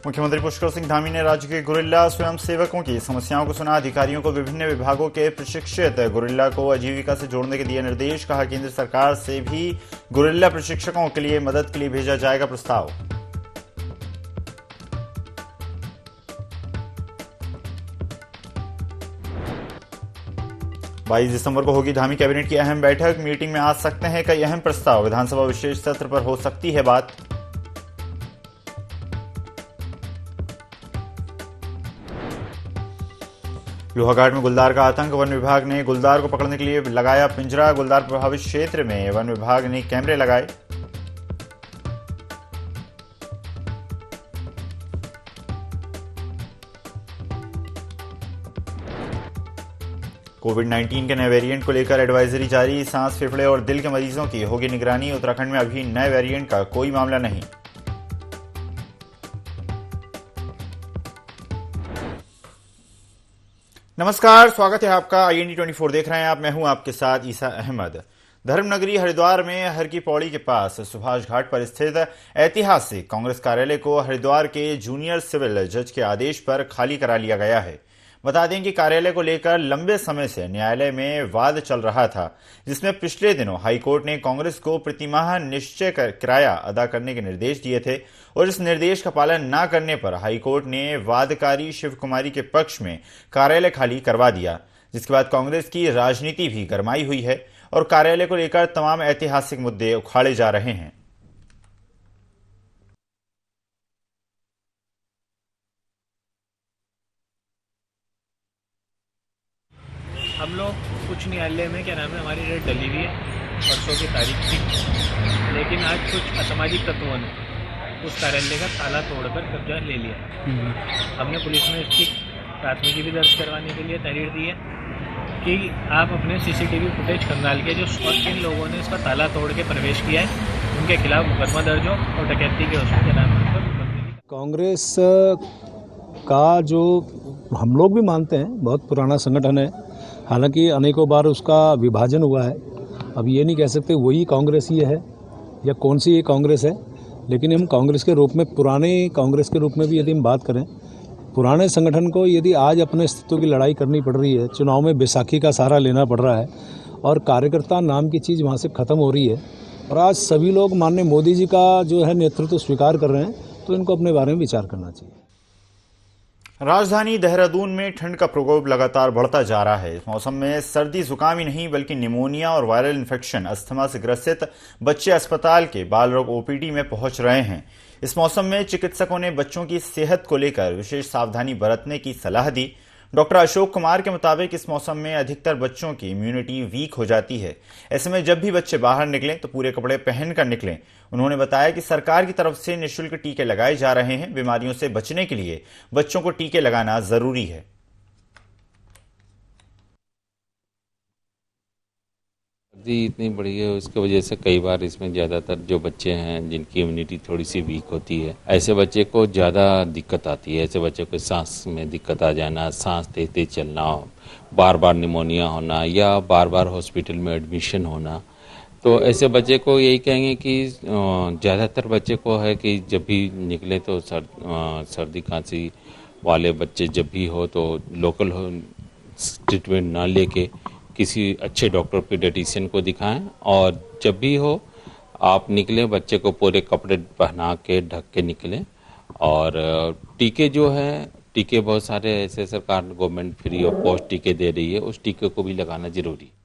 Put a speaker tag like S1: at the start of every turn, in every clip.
S1: मुख्यमंत्री पुष्कर सिंह धामी ने राज्य के गुरिल्ला स्वयंसेवकों की समस्याओं को सुना। अधिकारियों को विभिन्न विभागों के प्रशिक्षित गुरिल्ला को आजीविका से जोड़ने के दिए निर्देश। कहा, केंद्र सरकार से भी गुरिल्ला प्रशिक्षकों के लिए मदद के लिए भेजा जाएगा प्रस्ताव। बाईस दिसंबर को होगी धामी कैबिनेट की अहम बैठक। मीटिंग में आ सकते हैं कई अहम प्रस्ताव। विधानसभा विशेष सत्र पर हो सकती है बात। लोहाघाट में गुलदार का आतंक। वन विभाग ने गुलदार को पकड़ने के लिए लगाया पिंजरा। गुलदार प्रभावित क्षेत्र में वन विभाग ने कैमरे लगाए। कोविड-19 के नए वेरिएंट को लेकर एडवाइजरी जारी। सांस, फेफड़े और दिल के मरीजों की होगी निगरानी। उत्तराखंड में अभी नए वेरिएंट का कोई मामला नहीं। नमस्कार, स्वागत है आपका। IND 24 देख रहे हैं आप। मैं हूं आपके साथ ईसा अहमद। धर्मनगरी हरिद्वार में हर की पौड़ी के पास सुभाष घाट पर स्थित ऐतिहासिक कांग्रेस कार्यालय को हरिद्वार के जूनियर सिविल जज के आदेश पर खाली करा लिया गया है। बता दें कि कार्यालय को लेकर लंबे समय से न्यायालय में वाद चल रहा था, जिसमें पिछले दिनों हाईकोर्ट ने कांग्रेस को प्रतिमाह निश्चय किराया अदा करने के निर्देश दिए थे और इस निर्देश का पालन न करने पर हाईकोर्ट ने वादकारी शिव कुमारी के पक्ष में कार्यालय खाली करवा दिया, जिसके बाद कांग्रेस की राजनीति भी गरमाई हुई है और कार्यालय को लेकर तमाम ऐतिहासिक मुद्दे उखाड़े जा रहे हैं।
S2: हम लोग उच्च न्यायालय में हमारी रेट डली हुई है, परसों की तारीख थी, लेकिन आज कुछ असामाजिक तत्वों ने उस कार्यालय का ताला तोड़कर कब्जा ले लिया। हमने पुलिस में इसकी प्राथमिकी भी दर्ज करवाने के लिए तहरीर दी है कि आप अपने CCTV फुटेज खंगाल के जो किन लोगों ने इसका ताला तोड़ के प्रवेश किया है उनके खिलाफ मुकदमा दर्ज हो और डकैती के उसमें
S3: कांग्रेस का जो हम लोग भी मानते हैं बहुत पुराना संगठन है, हालांकि अनेकों बार उसका विभाजन हुआ है। अब ये नहीं कह सकते वही कांग्रेस ही है या कौन सी ये कांग्रेस है, लेकिन हम कांग्रेस के रूप में, पुराने कांग्रेस के रूप में भी यदि हम बात करें, पुराने संगठन को यदि आज अपने अस्तित्व की लड़ाई करनी पड़ रही है, चुनाव में बैसाखी का सहारा लेना पड़ रहा है और कार्यकर्ता नाम की चीज़ वहाँ से ख़त्म हो रही है और आज सभी लोग माननीय मोदी जी का जो है नेतृत्व स्वीकार कर रहे हैं, तो इनको अपने बारे में विचार करना चाहिए।
S1: राजधानी देहरादून में ठंड का प्रकोप लगातार बढ़ता जा रहा है। इस मौसम में सर्दी जुकाम ही नहीं बल्कि निमोनिया और वायरल इन्फेक्शन, अस्थमा से ग्रसित बच्चे अस्पताल के बाल रोग OPD में पहुंच रहे हैं। इस मौसम में चिकित्सकों ने बच्चों की सेहत को लेकर विशेष सावधानी बरतने की सलाह दी। डॉक्टर अशोक कुमार के मुताबिक इस मौसम में अधिकतर बच्चों की इम्यूनिटी वीक हो जाती है। ऐसे में जब भी बच्चे बाहर निकलें तो पूरे कपड़े पहनकर निकलें। उन्होंने बताया कि सरकार की तरफ से निःशुल्क टीके लगाए जा रहे हैं। बीमारियों से बचने के लिए बच्चों को टीके लगाना जरूरी है।
S4: सर्दी इतनी बढ़ी है, उसकी वजह से कई बार इसमें ज़्यादातर जो बच्चे हैं जिनकी इम्यूनिटी थोड़ी सी वीक होती है, ऐसे बच्चे को ज़्यादा दिक्कत आती है। ऐसे बच्चे को सांस में दिक्कत आ जाना, सांस तेज तेज चलना, बार बार निमोनिया होना या बार बार हॉस्पिटल में एडमिशन होना। तो ऐसे बच्चे को यही कहेंगे कि ज़्यादातर बच्चे को है कि जब भी निकले तो सर्दी खांसी वाले बच्चे जब भी हो तो लोकल ट्रीटमेंट ना लेके किसी अच्छे डॉक्टर पीडियाट्रिशियन को दिखाएं और जब भी हो आप निकलें बच्चे को पूरे कपड़े पहना के ढक के निकलें। और टीके जो है, टीके बहुत सारे ऐसे सरकार गवर्नमेंट फ्री ऑफ कॉस्ट टीके दे रही है, उस टीके को भी लगाना जरूरी है।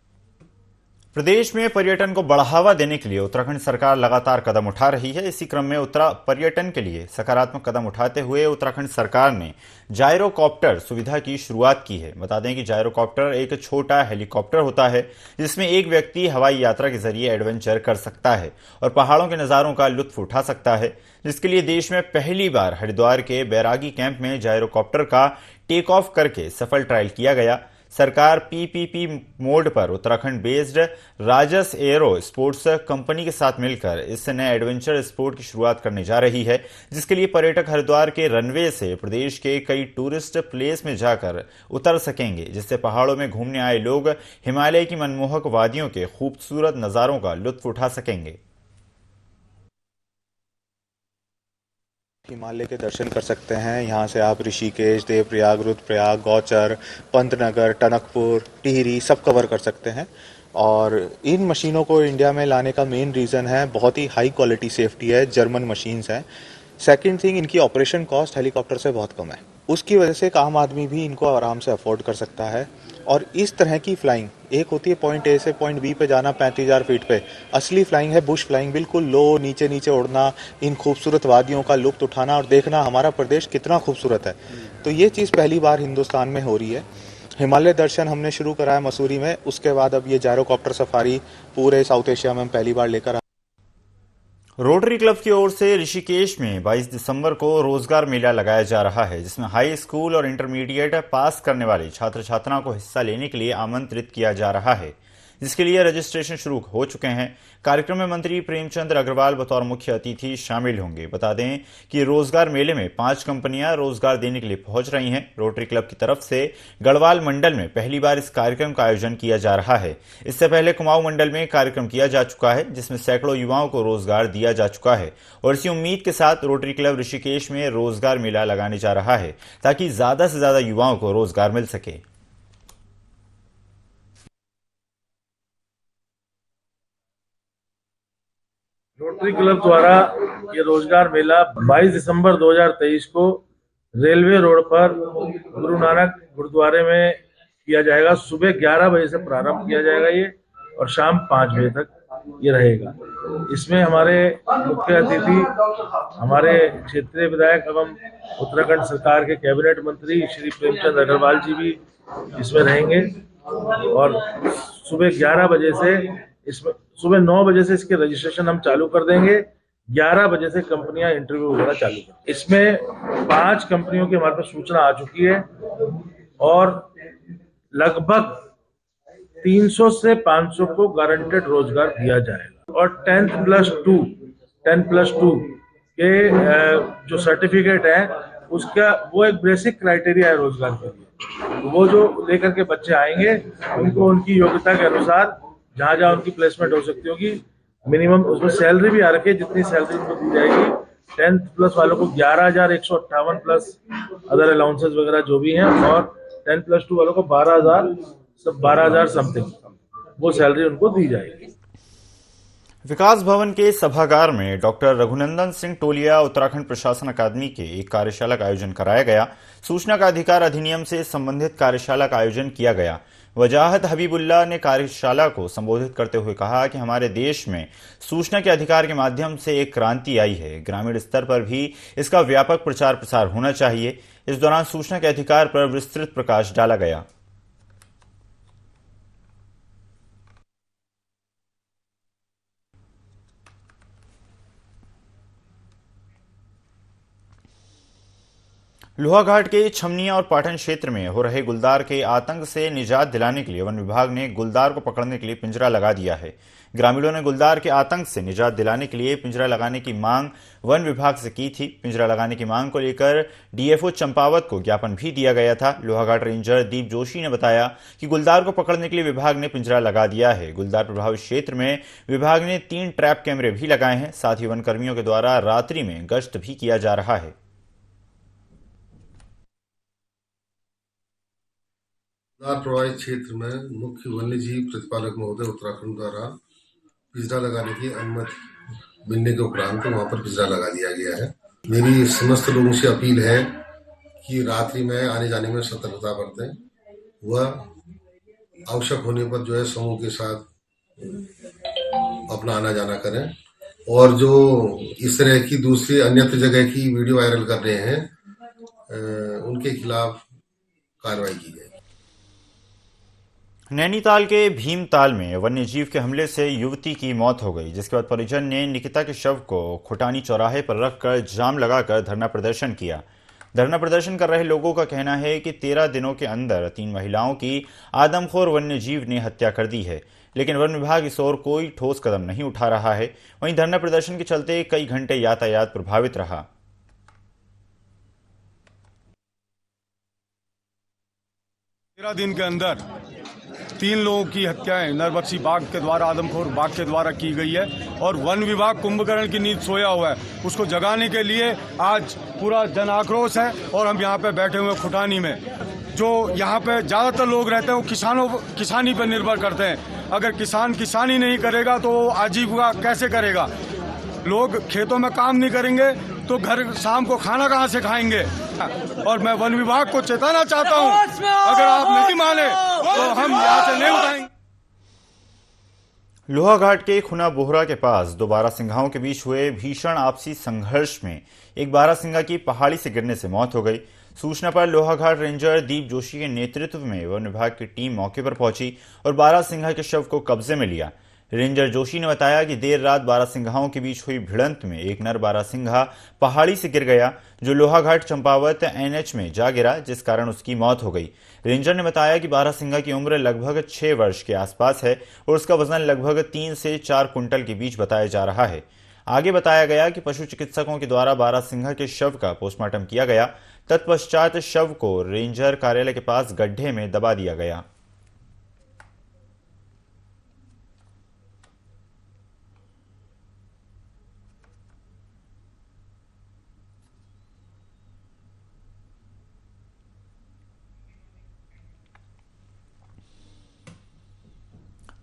S1: प्रदेश में पर्यटन को बढ़ावा देने के लिए उत्तराखंड सरकार लगातार कदम उठा रही है। इसी क्रम में पर्यटन के लिए सकारात्मक कदम उठाते हुए उत्तराखंड सरकार ने जायरोकॉप्टर सुविधा की शुरुआत की है। बता दें कि जायरोकॉप्टर एक छोटा हेलीकॉप्टर होता है जिसमें एक व्यक्ति हवाई यात्रा के जरिए एडवेंचर कर सकता है और पहाड़ों के नज़ारों का लुत्फ उठा सकता है, जिसके लिए देश में पहली बार हरिद्वार के बैरागी कैंप में जायरोकॉप्टर का टेक ऑफ करके सफल ट्रायल किया गया। सरकार PPP मोड पर उत्तराखंड बेस्ड राजस एरो स्पोर्ट्स कंपनी के साथ मिलकर इस नए एडवेंचर स्पोर्ट की शुरुआत करने जा रही है, जिसके लिए पर्यटक हरिद्वार के रनवे से प्रदेश के कई टूरिस्ट प्लेस में जाकर उतर सकेंगे, जिससे पहाड़ों में घूमने आए लोग हिमालय की मनमोहक वादियों के खूबसूरत नज़ारों का लुत्फ उठा सकेंगे।
S5: हिमालय के दर्शन कर सकते हैं। यहाँ से आप ऋषिकेश, देवप्रयाग, रुद्रप्रयाग, गौचर, पंतनगर, टनकपुर, टिहरी सब कवर कर सकते हैं। और इन मशीनों को इंडिया में लाने का मेन रीज़न है बहुत ही हाई क्वालिटी सेफ्टी है, जर्मन मशीन्स हैं। सेकंड थिंग, इनकी ऑपरेशन कॉस्ट हेलीकॉप्टर से बहुत कम है, उसकी वजह से एक आम आदमी भी इनको आराम से अफोर्ड कर सकता है। और इस तरह की फ्लाइंग, एक होती है पॉइंट ए से पॉइंट बी पे जाना 35,000 फीट पे, असली फ्लाइंग है बुश फ्लाइंग, बिल्कुल लो नीचे नीचे उड़ना, इन खूबसूरत वादियों का लुत्फ उठाना और देखना हमारा प्रदेश कितना खूबसूरत है। तो ये चीज़ पहली बार हिंदुस्तान में हो रही है। हिमालय दर्शन हमने शुरू करा है मसूरी में, उसके बाद अब ये जायरोकॉप्टर सफारी पूरे साउथ एशिया में हम पहली बार लेकर
S1: रोटरी क्लब की ओर से ऋषिकेश में 22 दिसंबर को रोजगार मेला लगाया जा रहा है, जिसमें हाई स्कूल और इंटरमीडिएट पास करने वाले छात्र छात्राओं को हिस्सा लेने के लिए आमंत्रित किया जा रहा है, जिसके लिए रजिस्ट्रेशन शुरू हो चुके हैं। कार्यक्रम में मंत्री प्रेमचंद अग्रवाल बतौर मुख्य अतिथि शामिल होंगे। बता दें कि रोजगार मेले में 5 कंपनियां रोजगार देने के लिए पहुंच रही हैं। रोटरी क्लब की तरफ से गढ़वाल मंडल में पहली बार इस कार्यक्रम का आयोजन किया जा रहा है। इससे पहले कुमाऊं मंडल में कार्यक्रम किया जा चुका है, जिसमें सैकड़ों युवाओं को रोजगार दिया जा चुका है। और इसी उम्मीद के साथ रोटरी क्लब ऋषिकेश में रोजगार मेला लगाने जा रहा है, ताकि ज्यादा से ज्यादा युवाओं को रोजगार मिल सके।
S6: रोटरी क्लब द्वारा ये रोजगार मेला 22 दिसंबर 2023 को रेलवे रोड पर गुरु नानक गुरुद्वारे में किया जाएगा। सुबह 11 बजे से प्रारंभ किया जाएगा ये, और शाम 5 बजे तक ये रहेगा। इसमें हमारे मुख्य अतिथि हमारे क्षेत्रीय विधायक एवं उत्तराखंड सरकार के कैबिनेट मंत्री श्री प्रेमचंद अग्रवाल जी भी इसमें रहेंगे। और सुबह 11 बजे से इसमें सुबह 9 बजे से इसके रजिस्ट्रेशन हम चालू कर देंगे। 11 बजे से कंपनियां इंटरव्यू वगैरह चालू कर। इसमें 5 कंपनियों की हमारे पास सूचना आ चुकी है और लगभग 300 से 500 को गारंटेड रोजगार दिया जाएगा। और 10+2 के जो सर्टिफिकेट है उसका वो एक बेसिक क्राइटेरिया है रोजगार के लिए। वो जो लेकर के बच्चे आएंगे उनको उनकी योग्यता के अनुसार जहाँ जहाँ उनकी प्लेसमेंट हो सकती होगी, मिनिमम उसमें सैलरी भी आ रखी है, जितनी सैलरी उनको दी जाएगी। 10+ वालों को 11,158 प्लस अदर अलाउंसेस वगैरह जो भी हैं, और 10+2 वालों को 12,000 समथिंग वो सैलरी उनको दी जाएगी।
S1: विकास भवन के सभागार में डॉक्टर रघुनंदन सिंह टोलिया उत्तराखंड प्रशासन अकादमी के एक कार्यशाला का आयोजन कराया गया। सूचना का अधिकार अधिनियम से संबंधित कार्यशाला का आयोजन किया गया। वजाहत हबीबुल्लाह ने कार्यशाला को संबोधित करते हुए कहा कि हमारे देश में सूचना के अधिकार के माध्यम से एक क्रांति आई है। ग्रामीण स्तर पर भी इसका व्यापक प्रचार प्रसार होना चाहिए। इस दौरान सूचना के अधिकार पर विस्तृत प्रकाश डाला गया। लोहाघाट के छमनिया और पाटन क्षेत्र में हो रहे गुलदार के आतंक से निजात दिलाने के लिए वन विभाग ने गुलदार को पकड़ने के लिए पिंजरा लगा दिया है। ग्रामीणों ने गुलदार के आतंक से निजात दिलाने के लिए पिंजरा लगाने की मांग वन विभाग से की थी। पिंजरा लगाने की मांग को लेकर डीएफओ चंपावत को ज्ञापन भी दिया गया था। लोहाघाट रेंजर दीप जोशी ने बताया कि गुलदार को पकड़ने के लिए विभाग ने पिंजरा लगा दिया है। गुलदार प्रभावित क्षेत्र में विभाग ने 3 ट्रैप कैमरे भी लगाए हैं। साथ ही वन कर्मियों के द्वारा रात्रि में गश्त भी किया जा रहा है।
S7: गुलदार प्रभावित क्षेत्र में मुख्य वन्य जीव प्रतिपालक महोदय उत्तराखंड द्वारा पिंजरा लगाने की अनुमति मिलने के उपरांत वहां पर पिंजरा लगा दिया गया है। मेरी समस्त लोगों से अपील है कि रात्रि में आने जाने में सतर्कता बरतें। वह आवश्यक होने पर जो है समूह के साथ अपना आना जाना करें। और जो इस तरह की दूसरी अन्यत्र जगह की वीडियो वायरल कर रहे हैं उनके खिलाफ कार्रवाई की जाए।
S1: नैनीताल के भीमताल में वन्यजीव के हमले से युवती की मौत हो गई, जिसके बाद परिजन ने निकिता के शव को खुटानी चौराहे पर रखकर जाम लगाकर धरना प्रदर्शन किया। धरना प्रदर्शन कर रहे लोगों का कहना है कि 13 दिनों के अंदर 3 महिलाओं की आदमखोर वन्यजीव ने हत्या कर दी है, लेकिन वन विभाग इस ओर कोई ठोस कदम नहीं उठा रहा है। वहीं धरना प्रदर्शन के चलते कई घंटे यातायात प्रभावित रहा।
S8: 13 दिन के अंदर 3 लोगों की हत्याएं नरबख्शी बाघ के द्वारा, आदमखोर बाघ के द्वारा की गई है और वन विभाग कुंभकर्ण की नींद सोया हुआ है। उसको जगाने के लिए आज पूरा जन आक्रोश है और हम यहाँ पे बैठे हुए खुटानी में। जो यहाँ पे ज़्यादातर लोग रहते हैं वो किसानी पर निर्भर करते हैं। अगर किसान किसानी नहीं करेगा तो आजीविका कैसे करेगा? लोग खेतों में काम नहीं करेंगे तो घर शाम को खाना कहाँ से खाएंगे? और मैं वन विभाग को चेताना चाहता हूँ, अगर आप नहीं माने तो हम यहाँ से नहीं उठाएंगे।
S1: लोहाघाट के खुना बोहरा के पास 2 बारहसिंघाओं के बीच हुए भीषण आपसी संघर्ष में एक बारहसिंघा की पहाड़ी से गिरने से मौत हो गई। सूचना पर लोहाघाट रेंजर दीप जोशी के नेतृत्व में वन विभाग की टीम मौके पर पहुंची और बारहसिंघा के शव को कब्जे में लिया। रेंजर जोशी ने बताया कि देर रात बारहसिंघाओं के बीच हुई भिड़ंत में एक नर बारहसिंघा पहाड़ी से गिर गया, जो लोहाघाट चंपावत एनएच में जा गिरा, जिस कारण उसकी मौत हो गई। रेंजर ने बताया कि बारहसिंघा की उम्र लगभग 6 वर्ष के आसपास है और उसका वजन लगभग 3 से 4 कुंटल के बीच बताया जा रहा है। आगे बताया गया कि पशु चिकित्सकों के द्वारा बारहसिंघा के शव का पोस्टमार्टम किया गया। तत्पश्चात शव को रेंजर कार्यालय के पास गड्ढे में दबा दिया गया।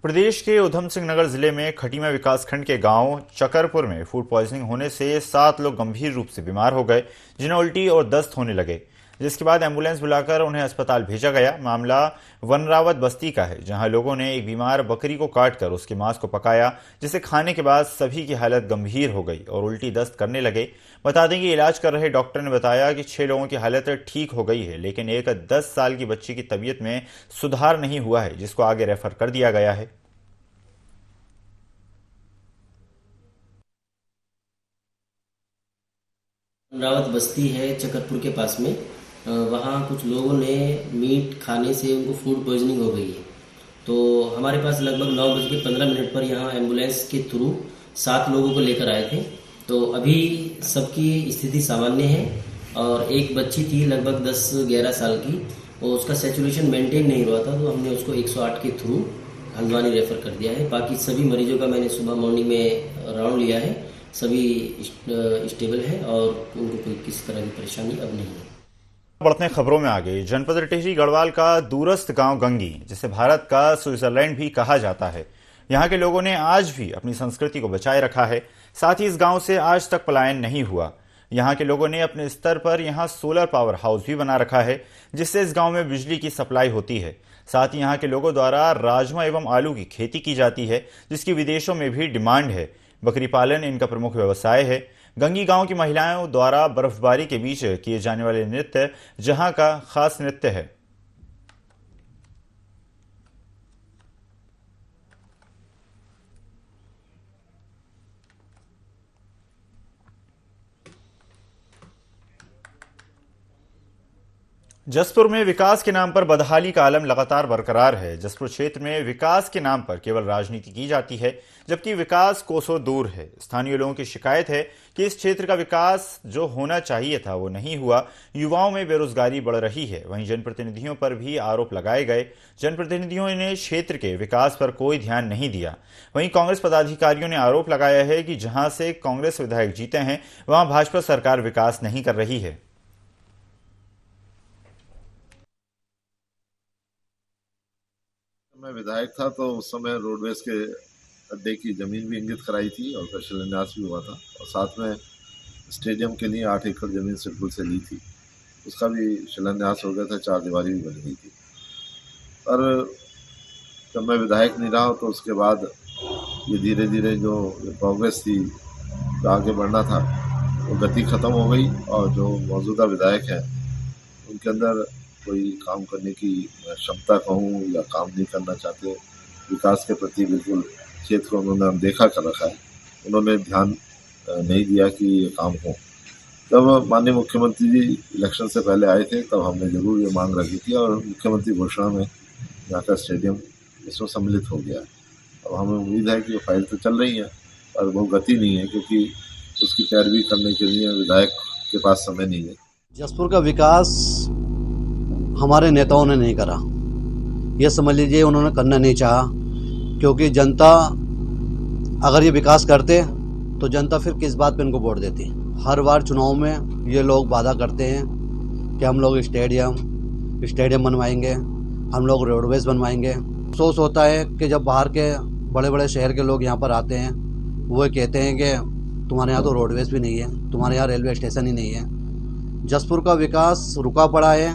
S1: प्रदेश के उधम सिंह नगर जिले में खटीमा विकासखंड के गांव चकरपुर में फूड पॉइजनिंग होने से 7 लोग गंभीर रूप से बीमार हो गए, जिन्हें उल्टी और दस्त होने लगे, जिसके बाद एम्बुलेंस बुलाकर उन्हें अस्पताल भेजा गया। मामला वनरावत बस्ती का है, जहां लोगों ने एक बीमार बकरी को काटकर उसके मांस को पकाया, जिसे खाने के बाद सभी की हालत गंभीर हो गई और उल्टी दस्त करने लगे। बता दें कि इलाज कर रहे डॉक्टर ने बताया कि 6 लोगों की हालत ठीक हो गई है, लेकिन एक 10 साल की बच्ची की तबीयत में सुधार नहीं हुआ है, जिसको आगे रेफर कर दिया गया है।
S9: वनरावत बस्ती है चकरपुर के पास में, वहाँ कुछ लोगों ने मीट खाने से उनको फूड पॉइजनिंग हो गई है। तो हमारे पास लगभग 9:15 पर यहाँ एम्बुलेंस के थ्रू 7 लोगों को लेकर आए थे। तो अभी सबकी स्थिति सामान्य है और एक बच्ची थी लगभग 10-11 साल की, और उसका सैचुरेशन मेंटेन नहीं हुआ था, तो हमने उसको 108 के थ्रू हल्द्वानी रेफर कर दिया है। बाकी सभी मरीजों का मैंने सुबह मॉर्निंग में राउंड लिया है, सभी स्टेबल है और उनको कोई किसी तरह की परेशानी अब नहीं है।
S1: बढ़ते खबरों में आ गई। जनपद टिहरी गढ़वाल का दूरस्थ गांव गंगी, जिसे भारत का स्विट्जरलैंड भी कहा जाता है, यहाँ के लोगों ने आज भी अपनी संस्कृति को बचाए रखा है। साथ ही इस गांव से आज तक पलायन नहीं हुआ। यहाँ के लोगों ने अपने स्तर पर यहाँ सोलर पावर हाउस भी बना रखा है, जिससे इस गांव में बिजली की सप्लाई होती है। साथ ही यहाँ के लोगों द्वारा राजमा एवं आलू की खेती की जाती है, जिसकी विदेशों में भी डिमांड है। बकरी पालन इनका प्रमुख व्यवसाय है। गंगी गांव की महिलाओं द्वारा बर्फबारी के बीच किए जाने वाले नृत्य जहां का खास नृत्य है। जसपुर में विकास के नाम पर बदहाली का आलम लगातार बरकरार है। जसपुर क्षेत्र में विकास के नाम पर केवल राजनीति की जाती है, जबकि विकास कोसों दूर है। स्थानीय लोगों की शिकायत है कि इस क्षेत्र का विकास जो होना चाहिए था वो नहीं हुआ। युवाओं में बेरोजगारी बढ़ रही है। वहीं जनप्रतिनिधियों पर भी आरोप लगाए गए। जनप्रतिनिधियों ने क्षेत्र के विकास पर कोई ध्यान नहीं दिया। वहीं कांग्रेस पदाधिकारियों ने आरोप लगाया है कि जहां से कांग्रेस विधायक जीते हैं, वहां भाजपा सरकार विकास नहीं कर रही है।
S10: मैं विधायक था तो उस समय रोडवेज के अड्डे की जमीन भी इंगित कराई थी और उसका शिलान्यास भी हुआ था, और साथ में स्टेडियम के लिए 8 एकड़ जमीन सिडकुल से ली थी, उसका भी शिलान्यास हो गया था, 4 दीवारी भी बन गई थी। पर जब मैं विधायक नहीं रहा तो उसके बाद ये धीरे धीरे जो प्रोग्रेस थी, जो आगे बढ़ना था, वो गति ख़त्म हो गई और जो मौजूदा विधायक हैं उनके अंदर कोई काम करने की क्षमता कहूँ या काम नहीं करना चाहते। विकास के प्रति बिल्कुल क्षेत्र को उन्होंने अनदेखा कर रखा है। उन्होंने ध्यान नहीं दिया कि ये काम हो। तब माननीय मुख्यमंत्री जी इलेक्शन से पहले आए थे, तब हमने जरूर ये मांग रखी थी और मुख्यमंत्री घोषणा में यहाँ का स्टेडियम इसमें सम्मिलित हो गया है। अब हमें उम्मीद है कि वो फाइल तो चल रही है पर वो गति नहीं है, क्योंकि उसकी पैरवी करने के लिए विधायक के पास समय नहीं है।
S11: जसपुर का विकास हमारे नेताओं ने नहीं करा। ये समझ लीजिए उन्होंने करना नहीं चाहा, क्योंकि जनता अगर ये विकास करते तो जनता फिर किस बात पे इनको वोट देती। हर बार चुनाव में ये लोग वादा करते हैं कि हम लोग स्टेडियम बनवाएंगे, हम लोग रोडवेज बनवाएंगे। अफसोस होता है कि जब बाहर के बड़े बड़े शहर के लोग यहाँ पर आते हैं, वो कहते हैं कि तुम्हारे यहाँ तो रोडवेज भी नहीं है, तुम्हारे यहाँ रेलवे स्टेशन ही नहीं है। जसपुर का विकास रुका पड़ा है।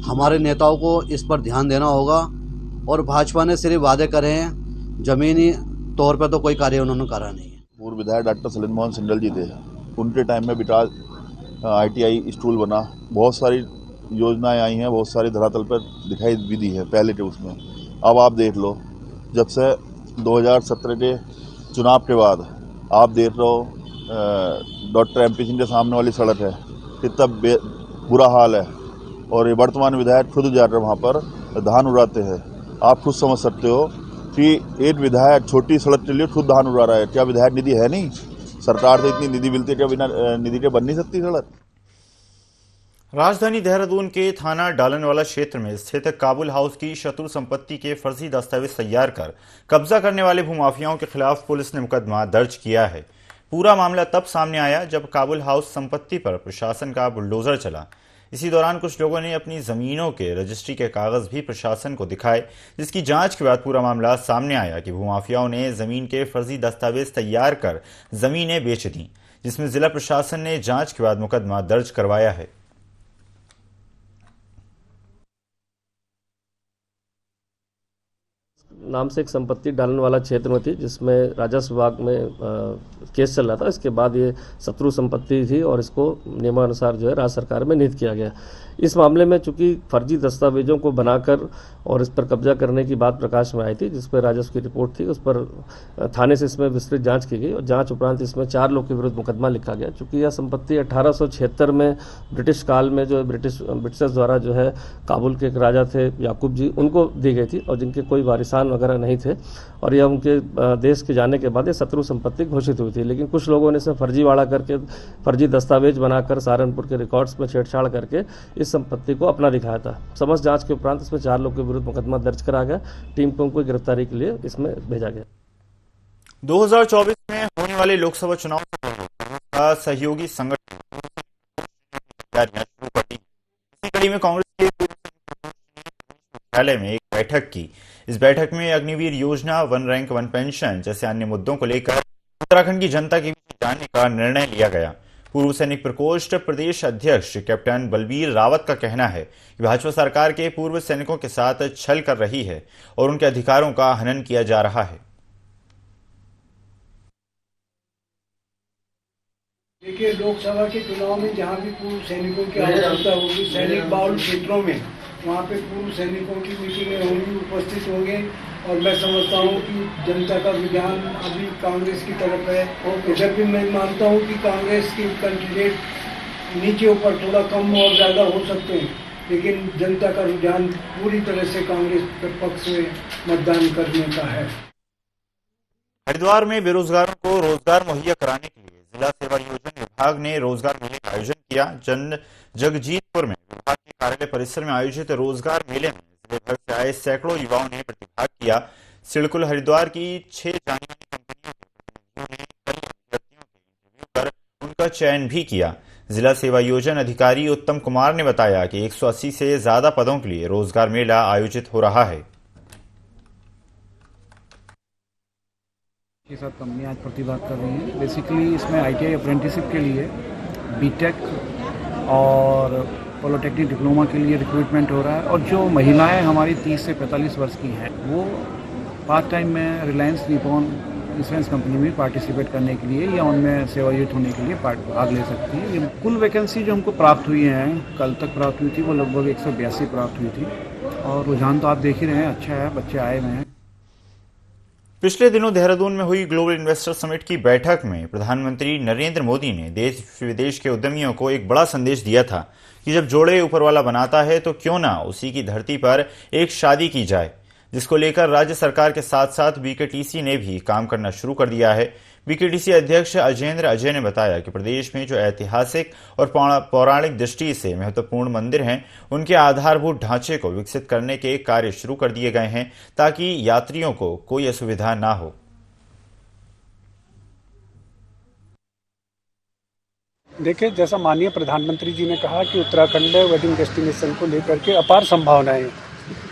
S11: हमारे नेताओं को इस पर ध्यान देना होगा, और भाजपा ने सिर्फ वादे करे हैं, ज़मीनी तौर पर तो कोई कार्य उन्होंने करा नहीं है।
S12: पूर्व विधायक डॉक्टर सलिल मोहन सिंडल जी थे, उनके टाइम में बिटाज ITI स्कूल बना, बहुत सारी योजनाएं आई हैं, बहुत सारी धरातल पर दिखाई भी दी है पहले के उसमें। अब आप देख लो, जब से 2017 के चुनाव के बाद आप देख लो डॉक्टर MP सिंह के सामने वाली सड़क है, कितना बुरा हाल है, और ये वर्तमान विधायक खुद जाकर वहाँ पर धान उड़ाते हैं। आप खुद समझ सकते हो कि एक विधायक छोटी सड़क के लिए खुद धान उड़ा रहा है। क्या विधायक निधि है नहीं? सरकार से इतनी निधि मिलती है, क्या बिना निधि के बन नहीं सकती सड़क?
S1: राजधानी देहरादून के थाना डालनवाला क्षेत्र में स्थित काबुल हाउस की शत्रु संपत्ति के फर्जी दस्तावेज तैयार कर कब्जा करने वाले भूमाफियाओं के खिलाफ पुलिस ने मुकदमा दर्ज किया है। पूरा मामला तब सामने आया जब काबुल हाउस संपत्ति पर प्रशासन का बुलडोजर चला। इसी दौरान कुछ लोगों ने अपनी जमीनों के रजिस्ट्री के कागज भी प्रशासन को दिखाए, जिसकी जांच के बाद पूरा मामला सामने आया कि भूमाफियाओं ने जमीन के फर्जी दस्तावेज तैयार कर जमीनें बेच दी, जिसमें जिला प्रशासन ने जांच के बाद मुकदमा दर्ज करवाया है।
S13: नाम से एक संपत्ति डालनवाला क्षेत्र में थी, जिसमें राजस्व विभाग में केस चल रहा था। इसके बाद ये शत्रु संपत्ति थी और इसको नियमानुसार जो है राज्य सरकार में निहित किया गया। इस मामले में चूंकि फर्जी दस्तावेजों को बनाकर और इस पर कब्जा करने की बात प्रकाश में आई थी, जिस पर राजस्व की रिपोर्ट थी, उस पर थाने से इसमें विस्तृत जांच की गई और जांच उपरांत इसमें 4 लोग के विरुद्ध मुकदमा लिखा गया। चूंकि यह संपत्ति 1876 में ब्रिटिश काल में जो ब्रिटिशर्स द्वारा जो है काबुल के एक राजा थे याकूब जी, उनको दी गई थी और जिनके कोई वारिसान वगैरह नहीं थे, और यह उनके देश के जाने के बाद ये शत्रु संपत्ति घोषित हुई थी। लेकिन कुछ लोगों ने इसमें फर्जीवाड़ा करके फर्जी दस्तावेज बनाकर सहारनपुर के रिकॉर्ड्स में छेड़छाड़ करके इस संपत्ति को अपना दिखाया था। समस्त जांच के उपरांत इसमें 4 लोग के विरुद्ध मुकदमा दर्ज करा गया। टीम को उनको गिरफ्तारी के लिए इसमें भेजा गया।
S1: 2024 में होने वाले लोकसभा चुनाव का सहयोगी संगठन शुरू कर दी। इसी कड़ी में कांग्रेस के मुख्यालय में एक बैठक की। इस बैठक में अग्निवीर योजना, 1 रैंक 1 पेंशन जैसे अन्य मुद्दों को लेकर उत्तराखंड की जनता के बीच जाने का निर्णय लिया गया। पूर्व सैनिक प्रकोष्ठ प्रदेश अध्यक्ष कैप्टन बलबीर रावत का कहना है कि भाजपा सरकार के पूर्व सैनिकों के साथ छल कर रही है और उनके अधिकारों का हनन किया जा रहा है।
S14: देखिए, लोकसभा के चुनाव में जहां भी पूर्व सैनिकों की आवश्यकता होगी, सैनिक बाहुल क्षेत्रों में वहां पे पूर्व सैनिकों की मीटिंगें होंगी, उपस्थित होंगे, और मैं समझता हूं कि जनता का रुझान अभी कांग्रेस की तरफ है। और जब भी मैं मानता हूं कि कांग्रेस के कैंडिडेट नीचे ऊपर थोड़ा कम और ज्यादा हो सकते हैं, लेकिन जनता का रुझान पूरी तरह से कांग्रेस के पक्ष में मतदान करने का है।
S1: हरिद्वार में बेरोजगारों को रोजगार मुहैया कराने के लिए जिला सेवा योजना विभाग ने रोजगार मेले का आयोजन किया। जगजीतपुर में विभाग के कार्यालय परिसर में आयोजित रोजगार मेले में जिले भर से आए सैकड़ों युवाओं ने प्रतिभाग किया। सिडकुल हरिद्वार की 6 जानी मानी कंपनियों के प्रतिनिधियों ने कई अभ्यर्थियों के इंटरव्यू कर उनका चयन भी किया। जिला सेवा योजना अधिकारी उत्तम कुमार ने बताया कि 180 से ज्यादा पदों के लिए रोजगार मेला आयोजित हो रहा है।
S15: 6-7 कंपनियां आज प्रतिभाग कर रही हैं। बेसिकली इसमें ITI अप्रेंटिसशिप के लिए, BTech और पॉलिटेक्निक डिप्लोमा के लिए रिक्रूटमेंट हो रहा है। और जो महिलाएं हमारी 30 से 45 वर्ष की हैं, वो पार्ट टाइम में रिलायंस निपॉन इंश्योरेंस कंपनी में पार्टिसिपेट करने के लिए या उनमें सेवायुक्त होने के लिए भाग ले सकती है। ये कुल वैकेंसी जो हमको प्राप्त हुई हैं, कल तक प्राप्त हुई थी, वो लगभग 182 प्राप्त हुई थी। और रुझान तो आप देख ही रहे हैं, अच्छा है, बच्चे आए हुए हैं।
S1: पिछले दिनों देहरादून में हुई ग्लोबल इन्वेस्टर समिट की बैठक में प्रधानमंत्री नरेंद्र मोदी ने देश विदेश के उद्यमियों को एक बड़ा संदेश दिया था कि जब जोड़े ऊपर वाला बनाता है तो क्यों ना उसी की धरती पर एक शादी की जाए, जिसको लेकर राज्य सरकार के साथ साथ BKTC ने भी काम करना शुरू कर दिया है। बीकेटीसी अध्यक्ष अजेंद्र अजय ने बताया कि प्रदेश में जो ऐतिहासिक और पौराणिक दृष्टि से महत्वपूर्ण मंदिर हैं, उनके आधारभूत ढांचे को विकसित करने के कार्य शुरू कर दिए गए हैं ताकि यात्रियों को कोई असुविधा ना हो।
S16: देखिए, जैसा माननीय प्रधानमंत्री जी ने कहा कि उत्तराखंड में वेडिंग डेस्टिनेशन को लेकर के अपार संभावनाएं हैं,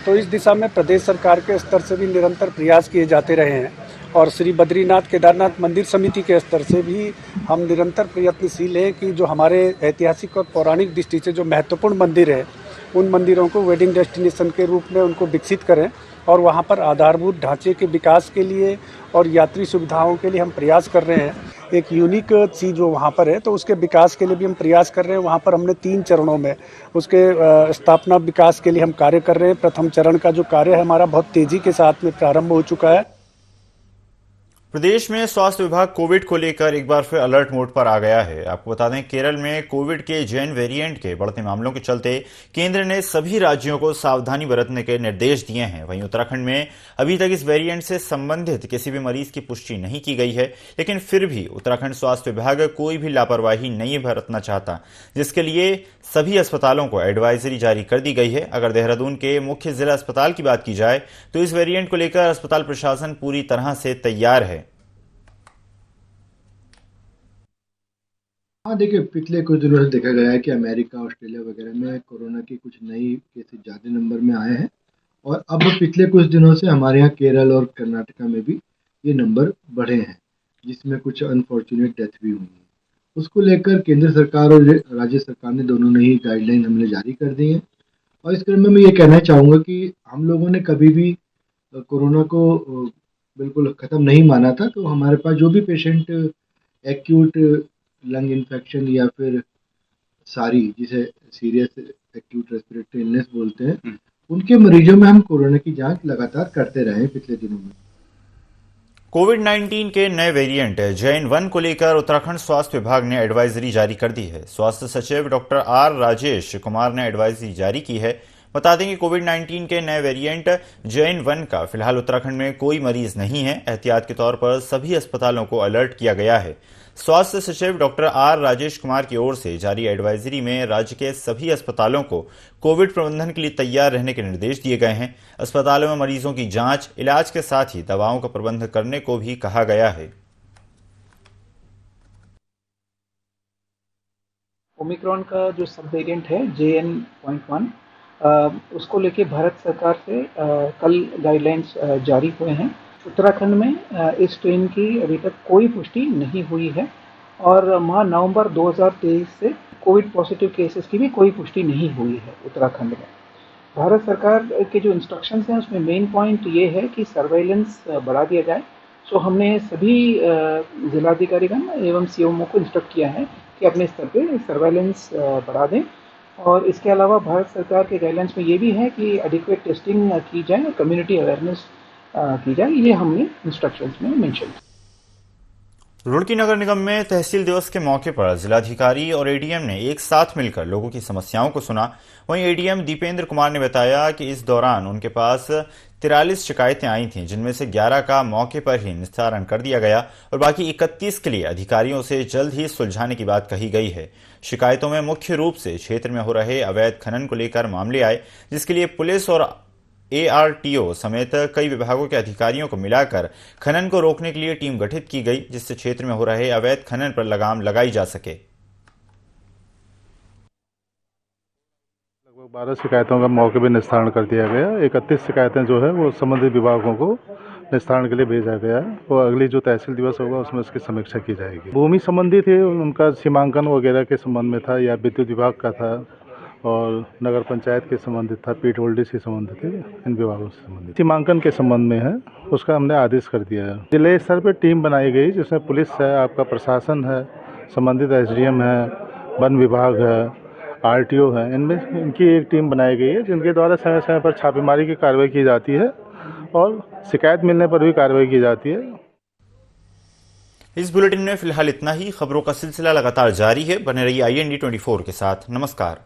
S16: तो इस दिशा में प्रदेश सरकार के स्तर से भी निरंतर प्रयास किए जाते रहे हैं और श्री बद्रीनाथ केदारनाथ मंदिर समिति के स्तर से भी हम निरंतर प्रयत्नशील हैं कि जो हमारे ऐतिहासिक और पौराणिक दृष्टि से जो महत्वपूर्ण मंदिर है, उन मंदिरों को वेडिंग डेस्टिनेशन के रूप में उनको विकसित करें और वहाँ पर आधारभूत ढांचे के विकास के लिए और यात्री सुविधाओं के लिए हम प्रयास कर रहे हैं। एक यूनिक चीज़ जो वहाँ पर है, तो उसके विकास के लिए भी हम प्रयास कर रहे हैं। वहाँ पर हमने 3 चरणों में उसके स्थापना विकास के लिए हम कार्य कर रहे हैं। प्रथम चरण का जो कार्य है हमारा बहुत तेज़ी के साथ में प्रारंभ हो चुका है।
S1: प्रदेश में स्वास्थ्य विभाग कोविड को लेकर एक बार फिर अलर्ट मोड पर आ गया है। आपको बता दें, केरल में कोविड के जैन वेरिएंट के बढ़ते मामलों के चलते केंद्र ने सभी राज्यों को सावधानी बरतने के निर्देश दिए हैं। वहीं उत्तराखंड में अभी तक इस वेरिएंट से संबंधित किसी भी मरीज की पुष्टि नहीं की गई है, लेकिन फिर भी उत्तराखंड स्वास्थ्य विभाग कोई भी लापरवाही नहीं बरतना चाहता, जिसके लिए सभी अस्पतालों को एडवाइजरी जारी कर दी गई है। अगर देहरादून के मुख्य जिला अस्पताल की बात की जाए तो इस वेरिएंट को लेकर अस्पताल प्रशासन पूरी तरह से तैयार है।
S17: हाँ, देखिए, पिछले कुछ दिनों से देखा गया है कि अमेरिका, ऑस्ट्रेलिया वगैरह में कोरोना की कुछ नई केसेस ज़्यादा नंबर में आए हैं और अब पिछले कुछ दिनों से हमारे यहाँ केरल और कर्नाटका में भी ये नंबर बढ़े हैं, जिसमें कुछ अनफॉर्चुनेट डेथ भी हुई है। उसको लेकर केंद्र सरकार और राज्य सरकार ने दोनों ने ही गाइडलाइन हमने जारी कर दी हैं और इस क्रम में मैं ये कहना चाहूँगा कि हम लोगों ने कभी भी कोरोना को बिल्कुल ख़त्म नहीं माना था। तो हमारे पास जो भी पेशेंट एक्यूट लंग इन्फेक्शन या फिर सारी, जिसे सीरियस एक्यूट रेस्पिरेटरी इलनेस बोलते हैं, उनके मरीजों में हम कोरोना की जांच लगातार करते रहे हैं पिछले दिनों में।
S1: कोविड-19 के नए वेरिएंट JN1 को लेकर उत्तराखंड स्वास्थ्य विभाग ने एडवाइजरी जारी कर दी है। स्वास्थ्य सचिव डॉक्टर आर राजेश कुमार ने एडवाइजरी जारी की है। बता दें कि कोविड-19 के नए वेरिएंट JN1 का फिलहाल उत्तराखंड में कोई मरीज नहीं है। एहतियात के तौर पर सभी अस्पतालों को अलर्ट किया गया है। स्वास्थ्य सचिव डॉक्टर आर राजेश कुमार की ओर से जारी एडवाइजरी में राज्य के सभी अस्पतालों को कोविड प्रबंधन के लिए तैयार रहने के निर्देश दिए गए हैं। अस्पतालों में मरीजों की जांच, इलाज के साथ ही दवाओं का प्रबंध करने को भी कहा गया है।
S18: ओमिक्रॉन का जो सब वेरिएंट है JN.1, उसको लेके भारत सरकार से कल गाइडलाइंस जारी हुए हैं। उत्तराखंड में इस स्ट्रेन की अभी तक कोई पुष्टि नहीं हुई है और माह नवंबर 2023 से कोविड पॉजिटिव केसेस की भी कोई पुष्टि नहीं हुई है उत्तराखंड में। भारत सरकार के जो इंस्ट्रक्शंस हैं उसमें मेन पॉइंट ये है कि सर्वेलेंस बढ़ा दिया जाए। सो हमने सभी जिलाधिकारीगण एवं CMO को इंस्ट्रक्ट किया है कि अपने स्तर पर सर्वेलेंस बढ़ा दें और इसके अलावा भारत सरकार के गाइडलाइंस में ये भी है कि एडिक्वेट टेस्टिंग की जाए और कम्युनिटी अवेयरनेस की जाए। ये हमने इंस्ट्रक्शंस में मेंशन।
S1: रुड़की नगर निगम में तहसील दिवस के मौके पर जिलाधिकारी और ADM ने एक साथ मिलकर लोगों की समस्याओं को सुना। वहीं ADM दीपेंद्र कुमार ने बताया कि इस दौरान उनके पास 43 शिकायतें आई थीं, जिनमें से 11 का मौके पर ही निस्तारण कर दिया गया और बाकी 31 के लिए अधिकारियों से जल्द ही सुलझाने की बात कही गई है। शिकायतों में मुख्य रूप से क्षेत्र में हो रहे अवैध खनन को लेकर मामले आए, जिसके लिए पुलिस और ARTO समेत कई विभागों के अधिकारियों को मिलाकर खनन को रोकने के लिए टीम गठित की गई, जिससे क्षेत्र में हो रहे अवैध खनन पर लगाम लगाई जा सके।
S19: लगभग 12 शिकायतों का मौके पर निस्तारण कर दिया गया। 31 शिकायतें जो है वो संबंधित विभागों को निस्तारण के लिए भेजा गया है और अगली जो तहसील दिवस होगा उसमें उसकी समीक्षा की जाएगी। भूमि संबंधी थे, उनका सीमांकन वगैरह के संबंध में था या विद्युत विभाग का था और नगर पंचायत के संबंधित था, पीट होल्डर्स के संबंधित थे, इन विभागों से संबंधित सीमांकन के संबंध में है, उसका हमने आदेश कर दिया है। जिले स्तर पर टीम बनाई गई जिसमें पुलिस है, आपका प्रशासन है, संबंधित SDM है, वन विभाग है, RTO है, इनमें इनकी एक टीम बनाई गई है जिनके द्वारा समय समय पर छापेमारी की कार्रवाई की जाती है और शिकायत मिलने पर भी कार्रवाई की जाती है।
S1: इस बुलेटिन में फिलहाल इतना ही। खबरों का सिलसिला लगातार जारी है। बने रहिए IND 24 के साथ। नमस्कार।